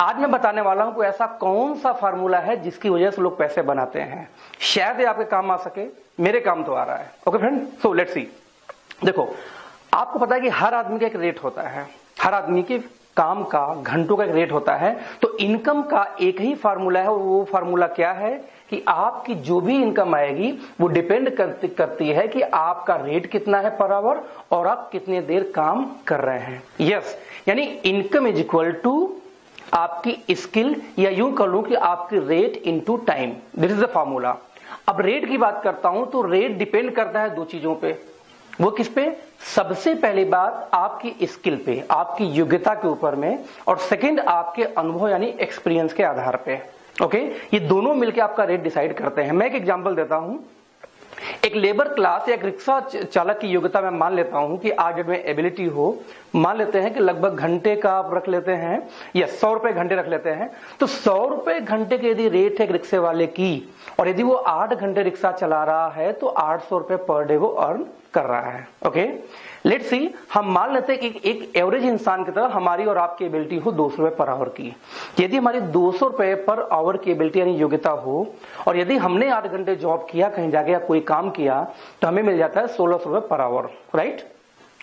आज मैं बताने वाला हूं कोई ऐसा कौन सा फार्मूला है जिसकी वजह से लोग पैसे बनाते हैं। शायद ये आपके काम आ सके, मेरे काम तो आ रहा है। Okay friend, so let's see. देखो, आपको पता है कि हर आदमी का एक रेट होता है, हर आदमी के काम का, घंटों का एक रेट होता है। तो इनकम का एक ही फार्मूला है, और वो फार्मूला क्या है कि आपकी जो भी इनकम आएगी वो डिपेंड करती है कि आपका रेट कितना है पर आवर और आप कितने देर काम कर रहे हैं। यस, यानी इनकम इज इक्वल टू आपकी स्किल, या यूं कर लूं कि आपकी rate into time. This is the formula. अब रेट की बात करता हूं तो रेट डिपेंड करता है दो चीजों पे। वो किस पे? सबसे पहली बात आपकी स्किल पे, आपकी योग्यता के ऊपर में, और सेकंड आपके अनुभव यानी एक्सपीरियंस के आधार पे। ओके, ये दोनों मिलकर आपका रेट डिसाइड करते हैं। मैं एक एग्जांपल देता हूं। एक लेबर क्लास या एक रिक्शा चालक की योग्यता मैं मान लेता हूं कि आज में एबिलिटी हो, मान लेते हैं कि लगभग घंटे का आप रख लेते हैं या 100 रुपए घंटे रख लेते हैं। तो 100 रुपए घंटे के यदि रेट है एक रिक्शे वाले की, और यदि वो 8 घंटे रिक्शा चला रहा है तो 800 रुपए पर डे वो अर्न कर रहा है। ओके, लेट्स सी, हम मान लेते हैं कि एक एवरेज इंसान की तरह हमारी और आपकी एबिलिटी हो 200 रुपए पर आवर की। यदि हमारी 200 रुपए पर आवर की एबिलिटी यानी योग्यता हो, और यदि हमने 8 घंटे जॉब किया, कहीं जाके या कोई काम किया, तो हमें मिल जाता है 1600 रुपए पर आवर, राइट।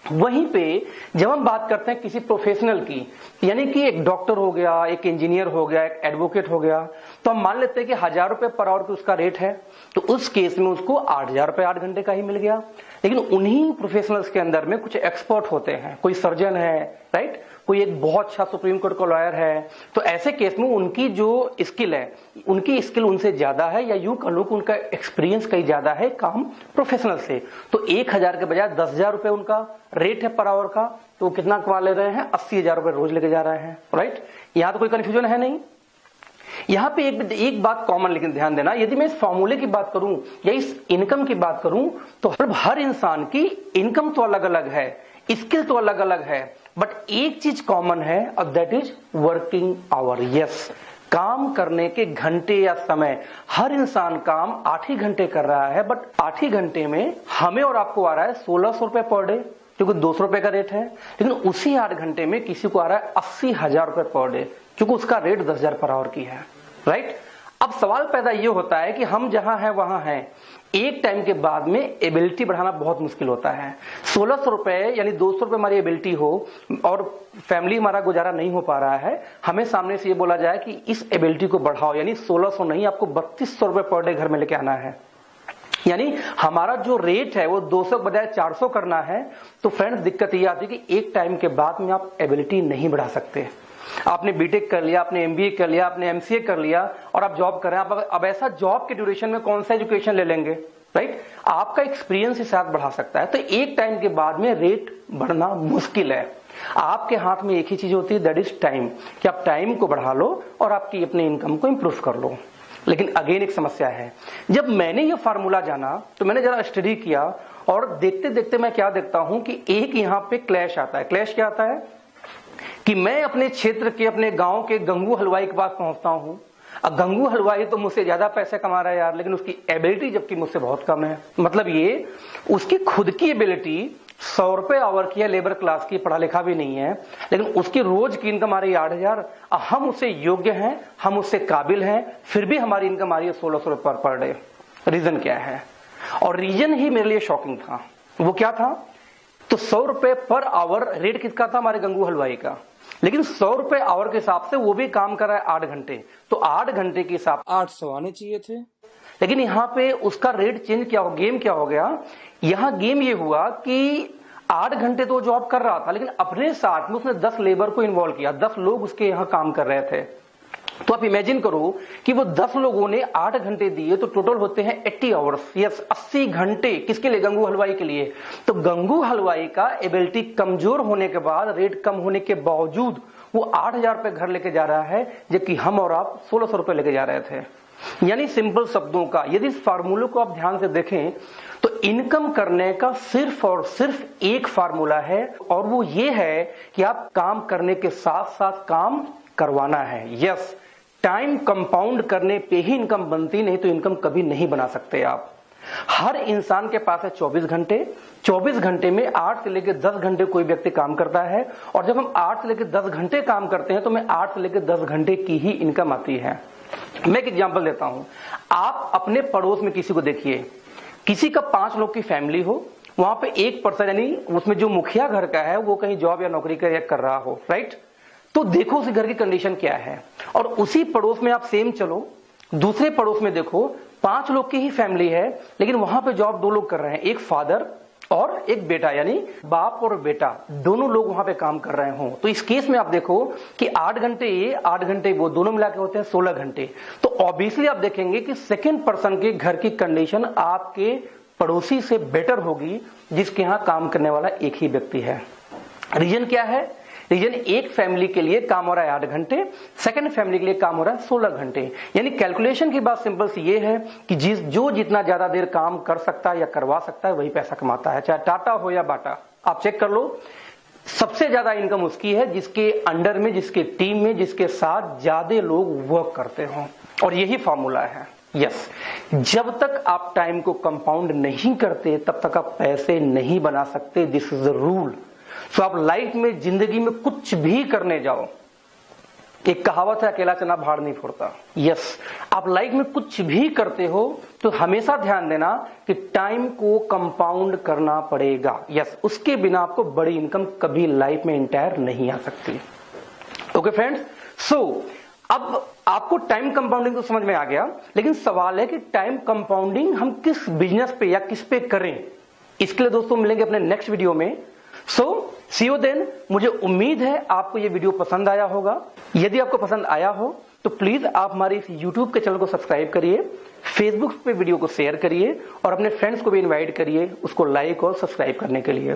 वहीं पे जब हम बात करते हैं किसी प्रोफेशनल की, यानी कि एक डॉक्टर हो गया, एक इंजीनियर हो गया, एक एडवोकेट हो गया, तो हम मान लेते हैं कि 1000 रुपए पर आवर की उसका रेट है। तो उस केस में उसको 8000 रुपए 8 घंटे का ही मिल गया। लेकिन उन्हीं प्रोफेशनल्स के अंदर में कुछ एक्सपर्ट होते हैं, कोई सर्जन है, राइट, कोई एक बहुत अच्छा सुप्रीम कोर्ट का लॉयर है। तो ऐसे केस में उनकी जो स्किल है, उनकी स्किल उनसे ज्यादा है, या यूं कह लो कि उनका एक्सपीरियंस कहीं ज्यादा है काम प्रोफेशनल से। तो 1000 के बजाय 10,000 रुपए उनका रेट है पर आवर का, तो वो कितना कमा ले रहे हैं? 80,000 रुपए रोज लेके जा रहे हैं, राइट। यहां तो कोई कंफ्यूजन है नहीं। यहां पे एक बात कॉमन, लेकिन ध्यान देना, यदि मैं इस फॉर्मूले की बात करूं या इस इनकम की बात करूं, तो हर इंसान की इनकम तो अलग अलग है, स्किल तो अलग अलग है, बट एक चीज कॉमन है, और that is working hour. Yes, काम करने के घंटे या समय। हर इंसान काम 8 ही घंटे कर रहा है, बट 8 ही घंटे में हमें और आपको आ रहा है 1600 रुपए पर डे, क्योंकि 200 रुपए का रेट है। लेकिन उसी 8 घंटे में किसी को आ रहा है 80,000 रुपए पर डे, क्योंकि उसका रेट 10,000 पर आवर की है, राइट। अब सवाल पैदा ये होता है कि हम जहां हैं वहां हैं, एक टाइम के बाद में एबिलिटी बढ़ाना बहुत मुश्किल होता है। 1600 रुपए यानी 200 रुपए हमारी एबिलिटी हो और फैमिली हमारा गुजारा नहीं हो पा रहा है, हमें सामने से ये बोला जाए कि इस एबिलिटी को बढ़ाओ, यानी 1600 नहीं, आपको 3200 रुपए पर डे घर में लेके आना है। यानी हमारा जो रेट है वो 200 के बजाय 400 करना है। तो फ्रेंड्स, दिक्कत ये आती है कि एक टाइम के बाद में आप एबिलिटी नहीं बढ़ा सकते। आपने बीटेक कर लिया, आपने एमबीए कर लिया, आपने एमसीए कर लिया, और आप जॉब कर रहे हैं। अब ऐसा जॉब के ड्यूरेशन में कौन सा एजुकेशन ले लेंगे, राइट। आपका एक्सपीरियंस ही साथ बढ़ा सकता है। तो एक टाइम के बाद में रेट बढ़ना मुश्किल है। आपके हाथ में एक ही चीज होती है, दैट इज टाइम, कि आप टाइम को बढ़ा लो और आपकी अपनी इनकम को इंप्रूव कर लो। लेकिन अगेन एक समस्या है। जब मैंने ये फार्मूला जाना तो मैंने जरा स्टडी किया, और देखते देखते मैं क्या देखता हूं कि एक यहां पे क्लैश आता है। क्लैश क्या आता है कि मैं अपने क्षेत्र के, अपने गांव के गंगू हलवाई के पास पहुंचता हूं। अब गंगू हलवाई तो मुझसे ज्यादा पैसे कमा रहा है यार, लेकिन उसकी एबिलिटी जबकि मुझसे बहुत कम है। मतलब ये उसकी खुद की एबिलिटी 100 रुपए आवर की है, लेबर क्लास की, पढ़ा लिखा भी नहीं है, लेकिन उसकी रोज की इनकम आ रही है 8,000। हम उससे योग्य हैं, हम उससे काबिल हैं, फिर भी हमारी इनकम आ रही है 1600 रुपए पर डे। रीजन क्या है? और रीजन ही मेरे लिए शॉकिंग था। वो क्या था? तो 100 रुपए पर आवर रेट किसका था? हमारे गंगू हलवाई का। लेकिन 100 रुपए आवर के हिसाब से वो भी काम कर रहा है 8 घंटे, तो 8 घंटे के हिसाब 800 आने चाहिए थे। लेकिन यहाँ पे उसका रेट चेंज क्या हो, गेम क्या हो गया? यहाँ गेम ये हुआ कि 8 घंटे तो जॉब कर रहा था, लेकिन अपने साथ में उसने 10 लेबर को इन्वॉल्व किया, 10 लोग उसके यहाँ काम कर रहे थे। तो आप इमेजिन करो कि वो 10 लोगों ने 8 घंटे दिए, तो टोटल होते हैं 80 आवर्स, यस 80 घंटे। किसके लिए? गंगू हलवाई के लिए। तो गंगू हलवाई का एबिलिटी कमजोर होने के बाद, रेट कम होने के बावजूद वो 8,000 रुपए घर लेके जा रहा है, जबकि हम और आप 1600 रुपए लेके जा रहे थे। यानी सिंपल शब्दों का यदि इस फार्मूले को आप ध्यान से देखें तो इनकम करने का सिर्फ और सिर्फ एक फार्मूला है, और वो ये है कि आप काम करने के साथ साथ काम करवाना है। यस, टाइम कंपाउंड करने पे ही इनकम बनती, नहीं तो इनकम कभी नहीं बना सकते आप। हर इंसान के पास है 24 घंटे। 24 घंटे में 8 से लेकर 10 घंटे कोई व्यक्ति काम करता है, और जब हम 8 से लेकर 10 घंटे काम करते हैं तो हमें 8 से लेकर 10 घंटे की ही इनकम आती है। मैं एक एग्जांपल देता हूं। आप अपने पड़ोस में किसी को देखिए, किसी का 5 लोग की फैमिली हो, वहां पे एक पर्सन यानी उसमें जो मुखिया घर का है वो कहीं जॉब या नौकरी कर रहा हो, राइट? तो देखो उस घर की कंडीशन क्या है। और उसी पड़ोस में आप सेम चलो, दूसरे पड़ोस में देखो, 5 लोग की ही फैमिली है, लेकिन वहां पे जॉब 2 लोग कर रहे हैं, एक फादर और एक बेटा, यानी बाप और बेटा दोनों लोग वहां पे काम कर रहे हो। तो इस केस में आप देखो कि 8 घंटे ये 8 घंटे वो, दोनों मिला के होते हैं 16 घंटे। तो ऑब्वियसली आप देखेंगे कि सेकेंड पर्सन के घर की कंडीशन आपके पड़ोसी से बेटर होगी जिसके यहां काम करने वाला एक ही व्यक्ति है। रीजन क्या है? रीजन एक फैमिली के लिए काम हो रहा है 8 घंटे, सेकंड फैमिली के लिए काम हो रहा है 16 घंटे। यानी कैलकुलेशन की बात सिंपल सी ये है कि जो जितना ज्यादा देर काम कर सकता है या करवा सकता है वही पैसा कमाता है, चाहे टाटा हो या बाटा। आप चेक कर लो, सबसे ज्यादा इनकम उसकी है जिसके अंडर में, जिसके टीम में, जिसके साथ ज्यादा लोग वर्क करते हो। और यही फॉर्मूला है। यस, जब तक आप टाइम को कंपाउंड नहीं करते तब तक आप पैसे नहीं बना सकते। This is the rule. So आप लाइफ में, जिंदगी में कुछ भी करने जाओ, एक कहावत है, अकेला चना भाड़ नहीं फोड़ता। यस, आप लाइफ में कुछ भी करते हो तो हमेशा ध्यान देना कि टाइम को कंपाउंड करना पड़ेगा। यस, उसके बिना आपको बड़ी इनकम कभी लाइफ में इंटायर नहीं आ सकती। ओके फ्रेंड्स, सो अब आपको टाइम कंपाउंडिंग तो समझ में आ गया, लेकिन सवाल है कि टाइम कंपाउंडिंग हम किस बिजनेस पे या किस पे करें। इसके लिए दोस्तों मिलेंगे अपने नेक्स्ट वीडियो में। सो सी यू देन। मुझे उम्मीद है आपको ये वीडियो पसंद आया होगा। यदि आपको पसंद आया हो तो प्लीज आप हमारे इस यूट्यूब के चैनल को सब्सक्राइब करिए, फेसबुक पे वीडियो को शेयर करिए और अपने फ्रेंड्स को भी इनवाइट करिए उसको लाइक और सब्सक्राइब करने के लिए।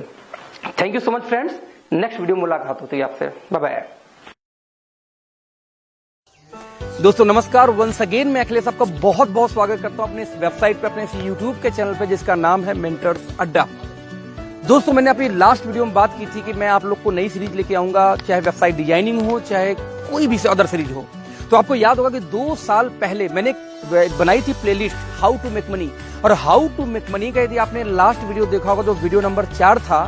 Thank you so much friends. Next video मुलाकात होती है आपसे। Bye bye. दोस्तों नमस्कार, वंस अगेन मैं अखिलेश आपका बहुत बहुत स्वागत करता हूं अपने इस वेबसाइट पे, अपने इस यूट्यूब के चैनल पे जिसका नाम है मेंटर्स अड्डा। दोस्तों मैंने अपनी लास्ट वीडियो में बात की थी कि मैं आप लोग को नई सीरीज लेके आऊंगा, चाहे वेबसाइट डिजाइनिंग हो, चाहे कोई भी अदर सीरीज हो। तो आपको याद होगा कि 2 साल पहले मैंने बनाई थी playlist how to make money, और हाउ टू मेक मनी का यदि आपने लास्ट वीडियो देखा होगा तो वीडियो नंबर 4 था,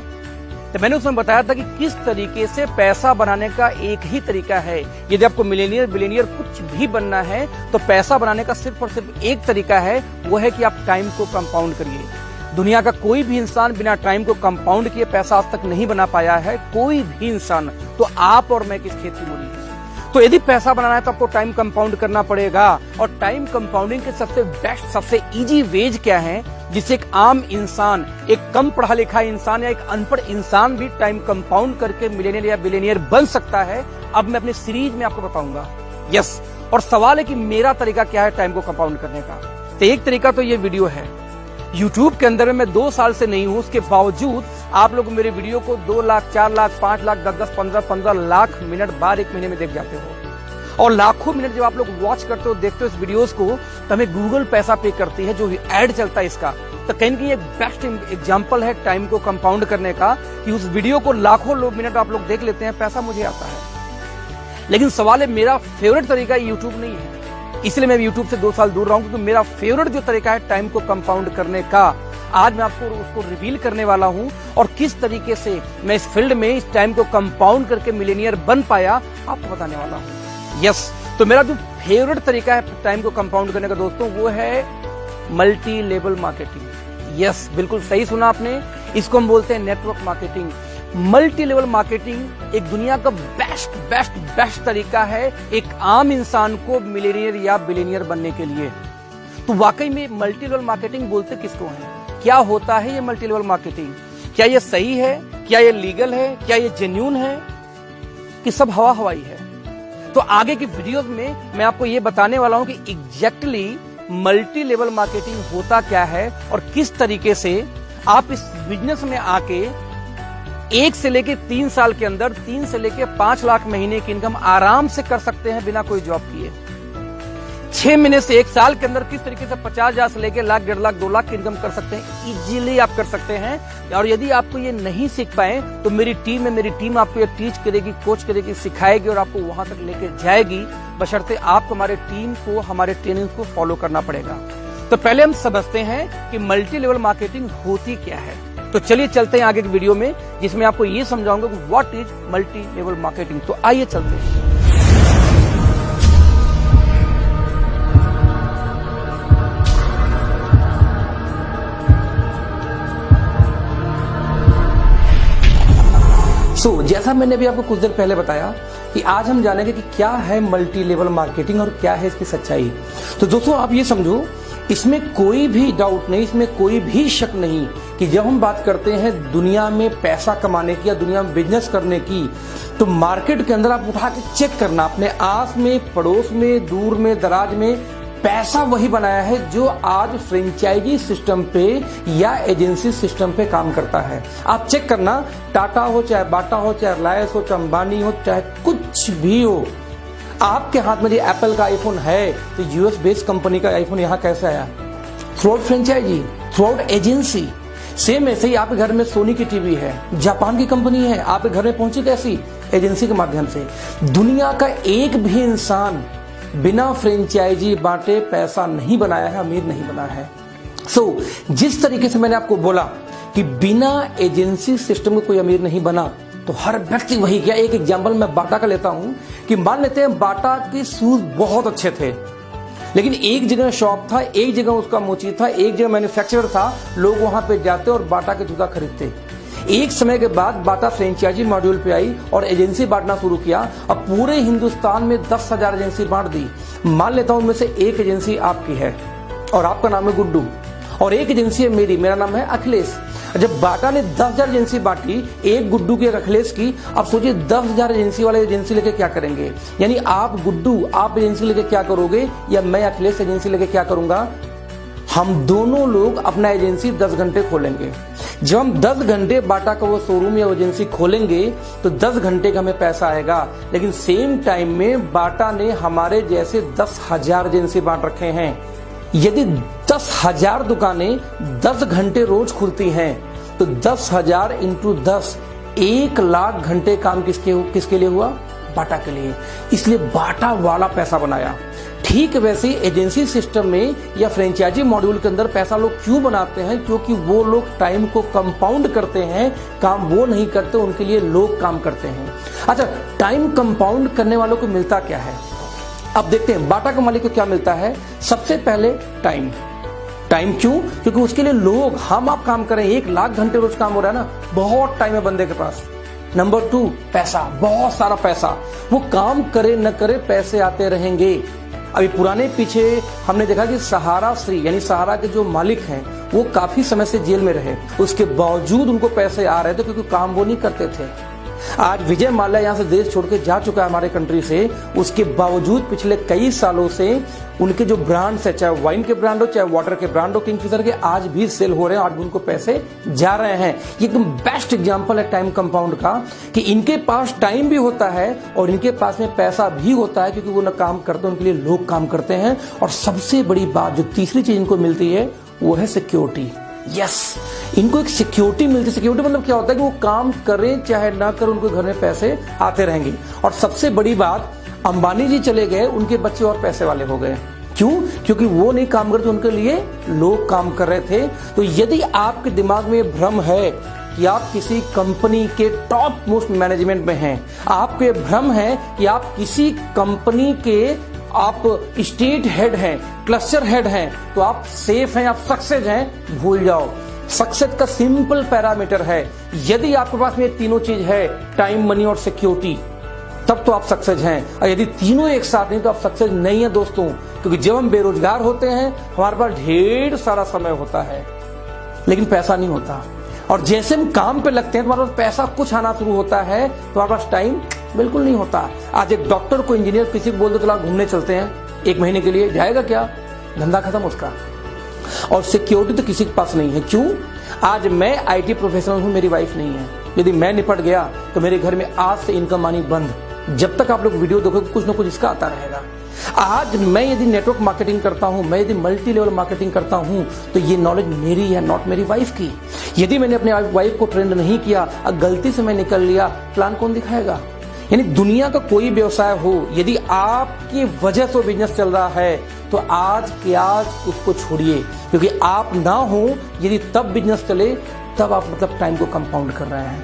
तो मैंने उसमें बताया था कि किस तरीके से पैसा बनाने का एक ही तरीका है। यदि आपको मिलेनियर बिलियनियर कुछ भी बनना है तो पैसा बनाने का सिर्फ और सिर्फ एक तरीका है, वो है कि आप टाइम को कंपाउंड करिए। दुनिया का कोई भी इंसान बिना टाइम को कंपाउंड किए पैसा आज तक नहीं बना पाया है, कोई भी इंसान। तो आप और मैं किस खेत की मूली है। तो यदि पैसा बनाना है तो आपको टाइम कंपाउंड करना पड़ेगा। और टाइम कंपाउंडिंग के सबसे बेस्ट, सबसे इजी वेज क्या है जिससे एक आम इंसान, एक कम पढ़ा लिखा इंसान या एक अनपढ़ इंसान भी टाइम कंपाउंड करके मिलेनियर या बिलियनियर बन सकता है, अब मैं अपनी सीरीज में आपको बताऊंगा। यस, और सवाल है कि मेरा तरीका क्या है टाइम को कंपाउंड करने का। तो एक तरीका तो ये वीडियो है। YouTube के अंदर में मैं 2 साल से नहीं हूं, उसके बावजूद आप लोग मेरे वीडियो को 2 लाख, 4 लाख, 5 लाख, 10, 15 लाख मिनट बार एक महीने में देख जाते हो। और लाखों मिनट जब आप लोग वॉच करते हो, देखते हो इस वीडियोस को, तो हमें गूगल पैसा पे करती है, जो एड चलता है इसका। तो कहीं की एक बेस्ट एग्जांपल है टाइम को कंपाउंड करने का, कि उस वीडियो को लाखों लोग मिनट आप लोग देख लेते हैं, पैसा मुझे आता है। लेकिन सवाल है, मेरा फेवरेट तरीका यूट्यूब नहीं है, इसलिए मैं यूट्यूब से 2 साल दूर रहा हूं, क्योंकि मेरा फेवरेट जो तरीका है टाइम को कंपाउंड करने का, आज मैं आपको उसको रिवील करने वाला हूं। और किस तरीके से मैं इस फील्ड में इस टाइम को कंपाउंड करके मिलेनियर बन पाया, आपको बताने वाला हूं। यस, तो मेरा जो फेवरेट तरीका है टाइम को कंपाउंड करने का दोस्तों, वो है मल्टी लेवल मार्केटिंग। यस, बिल्कुल सही सुना आपने, इसको हम बोलते हैं network marketing. Multi level marketing एक दुनिया का बेस्ट तरीका है एक आम इंसान को मिलेनियर या बिलियनियर बनने के लिए। तो वाकई में मल्टी लेवल मार्केटिंग बोलते किसको है, क्या होता है ये मल्टी लेवल मार्केटिंग, क्या ये सही है, क्या ये लीगल है, क्या ये जेन्युइन है, कि सब हवा हवाई है। तो आगे की वीडियोस में मैं आपको ये बताने वाला हूं कि एग्जैक्टली मल्टी लेवल मार्केटिंग होता क्या है और किस तरीके से आप इस बिजनेस में आके 1 से लेके 3 साल के अंदर 3 से लेके 5 लाख महीने की इनकम आराम से कर सकते हैं बिना कोई जॉब किए। 6 महीने से 1 साल के अंदर किस तरीके से 50,000 से लेके लाख, 1.5 लाख, 2 लाख की इनकम कर सकते हैं, इजीली आप कर सकते हैं। और यदि आपको ये नहीं सीख पाए तो मेरी टीम है, मेरी टीम आपको ये टीच करेगी, कोच करेगी, सिखाएगी और आपको वहां तक लेके जाएगी, बशर्ते आपको हमारे टीम को, हमारे ट्रेनिंग को फॉलो करना पड़ेगा। तो पहले हम समझते हैं कि मल्टी लेवल मार्केटिंग होती क्या है। तो चलिए चलते हैं आगे की वीडियो में, जिसमें आपको ये समझाऊंगा कि what is multi level marketing. तो आइए चलते हैं। जैसा मैंने भी आपको कुछ देर पहले बताया कि आज हम जानेंगे कि क्या है मल्टी लेवल मार्केटिंग और क्या है इसकी सच्चाई। तो दोस्तों आप ये समझो, इसमें कोई भी डाउट नहीं, इसमें कोई भी शक नहीं कि जब हम बात करते हैं दुनिया में पैसा कमाने की या दुनिया में बिजनेस करने की, तो मार्केट के अंदर आप उठा के चेक करना, अपने आस में, पड़ोस में, दूर में, दराज में पैसा वही बनाया है जो आज फ्रेंचाइजी सिस्टम पे या एजेंसी सिस्टम पे काम करता है। आप चेक करना, टाटा हो, चाहे बाटा हो, चाहे रिलायंस हो, चाहे अंबानी हो, चाहे कुछ भी हो, आपके हाथ में जो एप्पल का आईफोन है तो यूएस बेस्ड कंपनी का आईफोन यहाँ कैसे आया? Throughout franchisee, throughout agency. Same ऐसे ही आपके घर में सोनी की टीवी है, जापान की कंपनी है, आपके घर में पहुंची कैसी? एजेंसी के माध्यम से। दुनिया का एक भी इंसान बिना फ्रेंचाइजी बांटे पैसा नहीं बनाया है, अमीर नहीं बना है। जिस तरीके से मैंने आपको बोला कि बिना एजेंसी सिस्टम में कोई अमीर नहीं बना, तो हर व्यक्ति वही किया। एक एग्जांपल मैं बाटा का लेता हूं कि मान लेते हैं बाटा के शूज बहुत अच्छे थे, लेकिन एक जगह शॉप था, एक जगह उसका मोची था, एक जगह मैन्युफैक्चरर था, लोग वहां पे जाते और बाटा के जूता खरीदते। एक समय के बाद बाटा फ्रेंचाइजी मॉड्यूल पे आई और एजेंसी बांटना शुरू किया। अब पूरे हिंदुस्तान में 10,000 एजेंसी बांट दी। मान लेता हूं उनमें से एक एजेंसी आपकी है और आपका नाम है गुड्डू, और एक एजेंसी है मेरी, मेरा नाम है अखिलेश। जब बाटा ने 10,000 एजेंसी बांटी, एक गुड्डू की, एक अखिलेश की, अब सोचिए 10,000 एजेंसी वाले एजेंसी लेके क्या करेंगे? यानी आप गुड्डू, आप एजेंसी लेके क्या करोगे, या मैं अखिलेश एजेंसी लेके क्या करूंगा? हम दोनों लोग अपना एजेंसी 10 घंटे खोलेंगे। जब हम 10 घंटे बाटा का वो शोरूम या एजेंसी खोलेंगे तो 10 घंटे का हमें पैसा आएगा। लेकिन सेम टाइम में बाटा ने हमारे जैसे 10,000 एजेंसी बांट रखे हैं। यदि 10,000 दुकानें 10 घंटे रोज खुलती हैं तो 10,000 इंटू 10, 1,00,000 घंटे काम किसके लिए हुआ? बाटा के लिए। इसलिए बाटा वाला पैसा बनाया। ठीक वैसे एजेंसी सिस्टम में या फ्रेंचाइजी मॉड्यूल के अंदर पैसा लोग क्यों बनाते हैं? क्योंकि वो लोग टाइम को कंपाउंड करते हैं। काम वो नहीं करते, उनके लिए लोग काम करते हैं। अच्छा, टाइम कंपाउंड करने वालों को मिलता क्या है? अब देखते हैं बाटा के मालिक को क्या मिलता है। सबसे पहले टाइम। टाइम क्यों? क्योंकि उसके लिए लोग, हम आप काम करें, 1,00,000 घंटे रोज काम हो रहा है ना, बहुत टाइम है बंदे के पास। नंबर 2, पैसा, बहुत सारा पैसा। वो काम करे न करे पैसे आते रहेंगे। अभी पुराने पीछे हमने देखा कि सहारा श्री यानी सहारा के जो मालिक हैं वो काफी समय से जेल में रहे, उसके बावजूद उनको पैसे आ रहे थे क्योंकि काम वो नहीं करते थे। आज विजय माल्या यहाँ से देश छोड़ के जा चुका है हमारे कंट्री से, उसके बावजूद पिछले कई सालों से उनके जो ब्रांड्स है, चाहे वाइन के ब्रांड हो, चाहे वाटर के ब्रांड हो, किंगफिशर के, आज भी सेल हो रहे हैं, आज भी उनको पैसे जा रहे हैं। ये एकदम बेस्ट एग्जांपल है टाइम कंपाउंड का कि इनके पास टाइम भी होता है और इनके पास में पैसा भी होता है, क्योंकि वो न काम करते, उनके लिए लोग काम करते हैं। और सबसे बड़ी बात, जो तीसरी चीज इनको मिलती है, वो है सिक्योरिटी। यस, इनको एक सिक्योरिटी मिलती है। सिक्योरिटी मतलब क्या होता है कि वो काम करें चाहे ना करें, उनके घर में पैसे आते रहेंगे। और सबसे बड़ी बात, अंबानी जी चले गए, उनके बच्चे और पैसे वाले हो गए। क्यों? क्योंकि वो नहीं काम करते, उनके लिए लोग काम कर रहे थे। तो यदि आपके दिमाग में भ्रम है कि आप किसी कंपनी के टॉप मोस्ट मैनेजमेंट में हैं, आपके भ्रम है कि आप किसी कंपनी के आप स्टेट हेड हैं, क्लस्टर हेड हैं, तो आप सेफ हैं, आप सक्सेस हैं, भूल जाओ। सक्सेस का सिंपल पैरामीटर है, यदि आपके पास में तीनों चीज है, टाइम, मनी और सिक्योरिटी, तब तो आप सक्सेस हैं। और यदि तीनों एक साथ नहीं तो आप सक्सेस नहीं है दोस्तों। क्योंकि जब हम बेरोजगार होते हैं, हमारे पास ढेर सारा समय होता है लेकिन पैसा नहीं होता। और जैसे हम काम पे लगते हैं, तुम्हारे पास पैसा कुछ आना शुरू होता है, तुम्हारे पास टाइम बिल्कुल नहीं होता। आज एक डॉक्टर को, इंजीनियर, किसी को बोल दो चलो घूमने चलते हैं 1 महीने के लिए, जाएगा क्या? धंधा खत्म उसका। और सिक्योरिटी तो किसी के पास नहीं है। क्यों? आज मैं आईटी प्रोफेशनल हूं, मेरी वाइफ नहीं है। यदि मैं निपट गया तो मेरे घर में आज से इनकम आनी बंद। जब तक आप लोग वीडियो देखोगे कुछ ना कुछ इसका आता रहेगा। आज मैं यदि नेटवर्क मार्केटिंग करता हूं, मैं यदि मल्टी लेवल मार्केटिंग करता हूं, तो ये नॉलेज मेरी है, नॉट मेरी वाइफ की। यदि मैंने अपने वाइफ को ट्रेंड नहीं किया, गलती से मैं निकल लिया, प्लान कौन दिखाएगा? यानी दुनिया का कोई व्यवसाय हो, यदि आपकी वजह से बिजनेस चल रहा है तो आज के आज उसको छोड़िए, क्योंकि आप ना हो यदि तब बिजनेस चले, तब आप मतलब टाइम को कंपाउंड कर रहे हैं।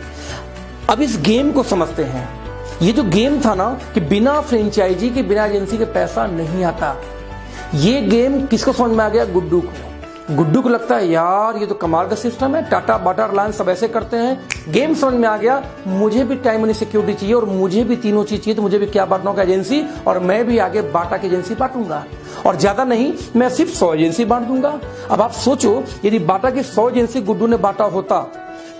अब इस गेम को समझते हैं। ये जो गेम था ना कि बिना फ्रेंचाइजी के, बिना एजेंसी के पैसा नहीं आता, ये गेम किसको समझ में आ गया? गुड्डू को। गुड्डू को लगता है यार ये तो कमाल का सिस्टम है, टाटा बाटा रिलायंस सब ऐसे करते हैं। गेम समझ में आ गया, मुझे भी टाइम मनी सिक्योरिटी चाहिए और मुझे भी तीनों चीज चाहिए, तो मुझे भी क्या बांटना होगा? एजेंसी, और मैं भी आगे बाटा की एजेंसी बांटूंगा, और ज्यादा नहीं, मैं सिर्फ 100 एजेंसी बांट दूंगा। अब आप सोचो, यदि बाटा की 100 एजेंसी गुड्डू ने बांटा होता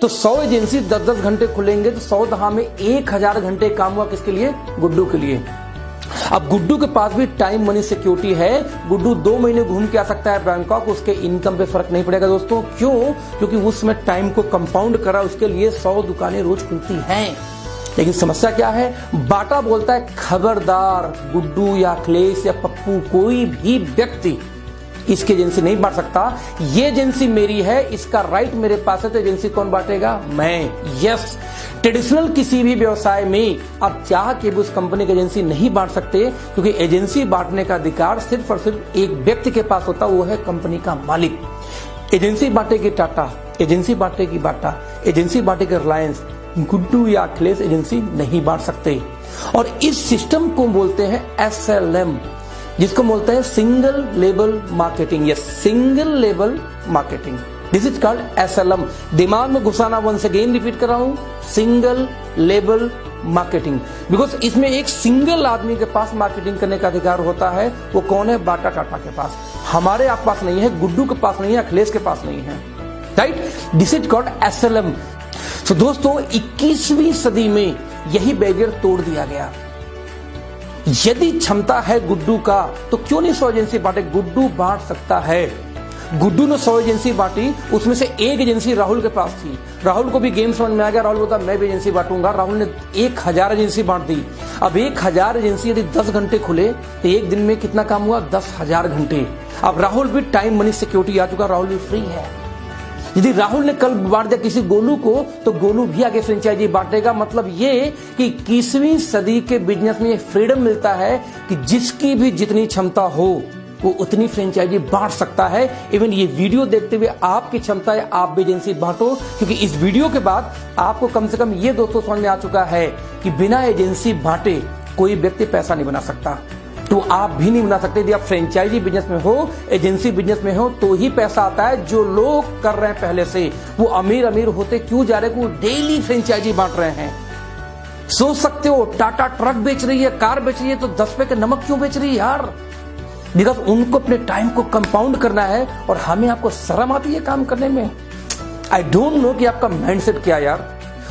तो 100 एजेंसी 10-10 घंटे खुलेंगे, तो 100 दहा में 1000 घंटे काम हुआ किसके लिए? गुड्डू के लिए। अब गुड्डू के पास भी टाइम मनी सिक्योरिटी है। गुड्डू 2 महीने घूम के आ सकता है बैंकॉक, उसके इनकम पे फर्क नहीं पड़ेगा दोस्तों। क्यों? क्योंकि उसमें टाइम को कंपाउंड करा, उसके लिए 100 दुकानें रोज खुलती हैं। लेकिन समस्या क्या है? बाटा बोलता है खबरदार, गुड्डू या अखिलेश या पप्पू कोई भी व्यक्ति इसकी एजेंसी नहीं बांट सकता। ये एजेंसी मेरी है, इसका राइट मेरे पास है, तो एजेंसी कौन बांटेगा? मैं। यस, ट्रेडिशनल किसी भी व्यवसाय में आप चाह के भी उस कंपनी की एजेंसी नहीं बांट सकते, क्योंकि एजेंसी बांटने का अधिकार सिर्फ और सिर्फ एक व्यक्ति के पास होता, वो है कंपनी का मालिक। एजेंसी बांटेगी टाटा, एजेंसी बांटेगी बाटा, एजेंसी बांटेगी रिलायंस, गुड्डू या अखिलेश एजेंसी नहीं बांट सकते। और इस सिस्टम को बोलते हैं SLM, जिसको बोलते हैं single label marketing. Yes, single label marketing, this is called SLM। दिमाग में घुसाना, वंस अगेन रिपीट कर रहा हूं, सिंगल लेबल मार्केटिंग। बिकॉज इसमें एक सिंगल आदमी के पास मार्केटिंग करने का अधिकार होता है। वो कौन है? बाटा टाटा के पास। हमारे आप पास नहीं है, गुड्डू के पास नहीं है, अखिलेश के पास नहीं है, right? This is called SLM। तो दोस्तों 21वीं सदी में यही बैरियर तोड़ दिया गया। यदि क्षमता है गुड्डू का, तो क्यों नहीं 100 एजेंसी बांटे? गुड्डू बांट सकता है। गुड्डू ने 100 एजेंसी बांटी, उसमें से एक एजेंसी राहुल के पास थी। राहुल को भी गेम समझ में आ गया, राहुल बोलता मैं भी एजेंसी बांटूंगा। राहुल ने 1000 एजेंसी बांट दी। अब 1000 एजेंसी यदि 10 घंटे खुले तो एक दिन में कितना काम हुआ? 10,000 घंटे। अब राहुल भी टाइम मनी सिक्योरिटी आ चुका, राहुल भी फ्री है। यदि राहुल ने कल बांट दिया किसी गोलू को, तो गोलू भी आगे फ्रेंचाइजी बांटेगा। मतलब ये कि 21वीं सदी के बिजनेस में ये फ्रीडम मिलता है कि जिसकी भी जितनी क्षमता हो वो उतनी फ्रेंचाइजी बांट सकता है। इवन ये वीडियो देखते हुए आपकी क्षमता है, आप भी एजेंसी बांटो, क्योंकि इस वीडियो के बाद आपको कम से कम ये दोस्तों समझ में आ चुका है कि बिना एजेंसी बांटे कोई व्यक्ति पैसा नहीं बना सकता। तो आप भी नहीं बना सकते। यदि आप फ्रेंचाइजी बिजनेस में हो, एजेंसी बिजनेस में हो, तो ही पैसा आता है। जो लोग कर रहे हैं पहले से, वो अमीर होते क्यों जा रहे हैं? वो डेली फ्रेंचाइजी बांट रहे हैं। सोच सकते हो, टाटा ट्रक बेच रही है, कार बेच रही है, तो 10 रुपए के नमक क्यों बेच रही है यार? बिकॉज उनको अपने टाइम को कंपाउंड करना है, और हमें आपको शर्म आती है काम करने में। आई डोंट नो कि आपका माइंडसेट क्या यार।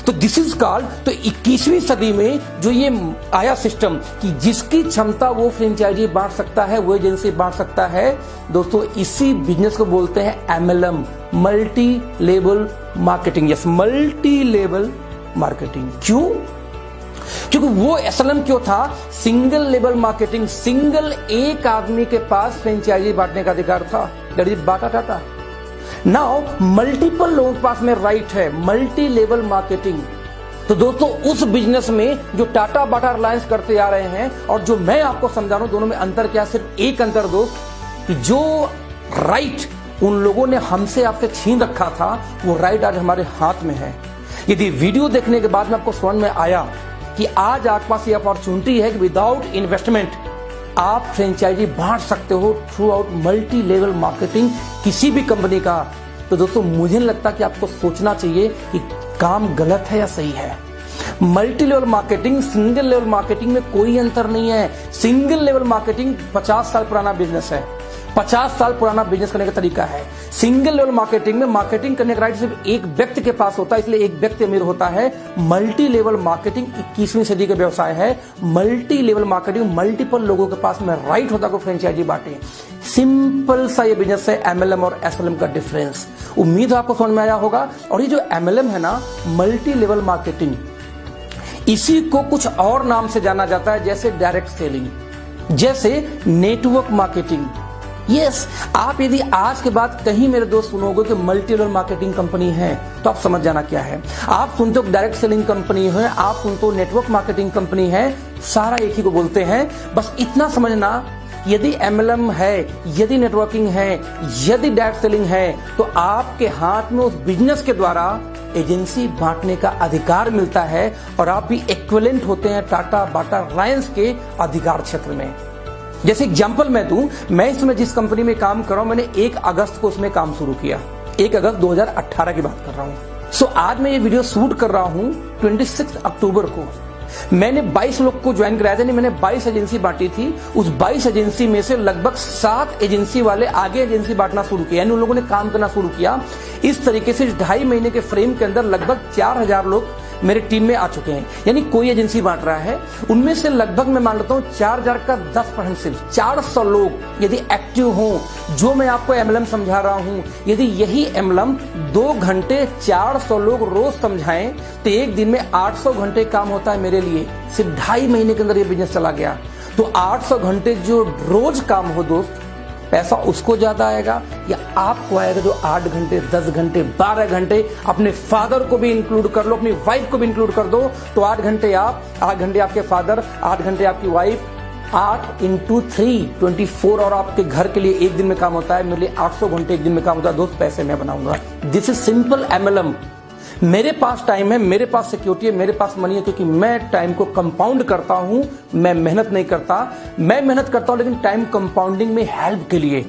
तो दिस इज कॉल्ड, तो 21वीं सदी में जो ये आया सिस्टम कि जिसकी क्षमता वो फ्रेंचाइजी बांट सकता है, वो एजेंसी बांट सकता है, दोस्तों इसी बिजनेस को बोलते हैं MLM, multi level marketing. Yes, multi level marketing. क्यों? क्योंकि वो SLM क्यों था? Single level marketing. सिंगल एक आदमी के पास फ्रेंचाइजी बांटने का अधिकार था, that is Bata Tata. Now multiple लोगों के पास में राइट है, मल्टी लेवल मार्केटिंग। तो दोस्तों उस बिजनेस में जो टाटा बाटा रिलायंस करते आ रहे हैं और जो मैं आपको समझा रहा हूं, दोनों में अंतर क्या? सिर्फ एक अंतर दोस्त, कि जो राइट उन लोगों ने हमसे आपसे छीन रखा था, वो राइट आज हमारे हाथ में है। यदि वीडियो देखने के बाद में आपको समझ में आया कि आज आपके पास ये अपॉर्चुनिटी है कि विदाउट इन्वेस्टमेंट आप फ्रेंचाइजी बांट सकते हो through out multi level marketing किसी भी कंपनी का, तो दोस्तों मुझे नहीं लगता कि आपको सोचना चाहिए कि काम गलत है या सही है। Multi level marketing, single level marketing में कोई अंतर नहीं है। सिंगल लेवल मार्केटिंग 50 साल पुराना बिजनेस है, 50 साल पुराना बिजनेस करने का तरीका है। सिंगल लेवल मार्केटिंग में मार्केटिंग करने का राइट सिर्फ एक व्यक्ति के पास होता है, इसलिए एक व्यक्ति अमीर होता है। मल्टी लेवल मार्केटिंग 21वीं सदी का व्यवसाय है। मल्टी लेवल मार्केटिंग मल्टीपल लोगों के पास में राइट होता है को फ्रेंचाइजी बांटे। सिंपल सा ये बिजनेस है MLM और SLM का डिफरेंस। उम्मीद है आपको समझ में आया होगा। और ये जो MLM है ना, मल्टी लेवल मार्केटिंग, इसी को कुछ और नाम से जाना जाता है, जैसे डायरेक्ट सेलिंग, जैसे नेटवर्क मार्केटिंग, यस, आप यदि आज के बाद कहीं मेरे दोस्त सुनोगे कि मल्टी लेवल मार्केटिंग कंपनी है, तो आप समझ जाना क्या है। आप सुनते हो डायरेक्ट सेलिंग कंपनी है, आप सुनते हो नेटवर्क मार्केटिंग कंपनी है, सारा एक ही को बोलते हैं। बस इतना समझना, यदि MLM है, यदि नेटवर्किंग है, यदि डायरेक्ट सेलिंग है, तो आपके हाथ में उस बिजनेस के द्वारा एजेंसी बांटने का अधिकार मिलता है और आप भी इक्विवेलेंट होते हैं टाटा, बाटा, रिलायंस के अधिकार क्षेत्र में। जैसे एग्जांपल मैं दूं, मैं इसमें जिस कंपनी में काम कर रहा हूं, मैंने 1 अगस्त को उसमें काम शुरू किया। 1 अगस्त 2018 की बात कर रहा हूं। सो आज मैं ये वीडियो शूट कर रहा हूं 26 अक्टूबर को। मैंने 22 लोग को ज्वाइन कराया था, नहीं, मैंने 22 एजेंसी बांटी थी। उस 22 एजेंसी में से लगभग 7 एजेंसी वाले आगे एजेंसी बांटना शुरू किया, यानी उन लोगों ने काम करना शुरू किया। इस तरीके से 2.5 महीने के फ्रेम के अंदर लगभग 4000 लोग मेरे टीम में आ चुके हैं। यानी कोई एजेंसी बांट रहा है, उनमें से लगभग मैं मान लेता हूं 4000 का 10% सिर्फ 400 लोग यदि एक्टिव हों, जो मैं आपको MLM समझा रहा हूं, यदि यही MLM 2 घंटे 400 लोग रोज समझाएं, तो एक दिन में 800 घंटे काम होता है मेरे लिए। सिर्फ 2.5 महीने के अंदर ये बिजनेस चला गया। तो 800 घंटे जो रोज काम हो दोस्त, पैसा उसको ज्यादा आएगा या आपको आएगा जो 8 घंटे, 10 घंटे, 12 घंटे, अपने फादर को भी इंक्लूड कर लो, अपनी वाइफ को भी इंक्लूड कर दो, तो 8 घंटे आप, 8 घंटे आपके फादर, 8 घंटे आपकी वाइफ, 8 × 3 24 और आपके घर के लिए एक दिन में काम होता है। मेरे लिए 800 घंटे एक दिन में काम होता है। दोस्त पैसे मैं बनाऊंगा। This is simple MLM। मेरे पास टाइम है, मेरे पास सिक्योरिटी है, मेरे पास मनी है, क्योंकि मैं टाइम को कंपाउंड करता हूं। मैं मेहनत नहीं करता, मैं मेहनत करता हूं लेकिन टाइम कंपाउंडिंग में हेल्प के लिए।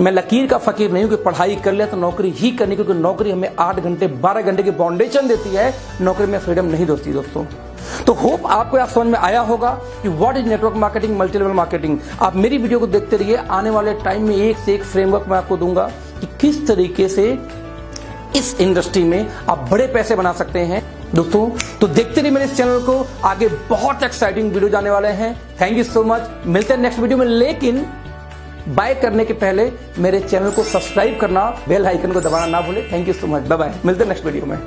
मैं लकीर का फकीर नहीं हूं कि पढ़ाई कर लिया तो नौकरी ही करनी, क्योंकि नौकरी हमें 8 घंटे 12 घंटे की फाउंडेशन देती है, नौकरी में फ्रीडम नहीं दोस्ती दोस्तों। तो होप आपको आप समझ में आया होगा कि what is network marketing, multi level marketing. आप मेरी वीडियो को देखते रहिए, आने वाले टाइम में एक से एक फ्रेमवर्क मैं आपको दूंगा कि किस तरीके से इस इंडस्ट्री में आप बड़े पैसे बना सकते हैं दोस्तों। तो देखते रहिए मेरे इस चैनल को, आगे बहुत एक्साइटिंग वीडियो जाने वाले हैं। थैंक यू सो मच, मिलते हैं नेक्स्ट वीडियो में। लेकिन बाय करने के पहले मेरे चैनल को सब्सक्राइब करना, बेल आइकन को दबाना ना भूले। Thank you so much, bye bye, मिलते हैं नेक्स्ट वीडियो में।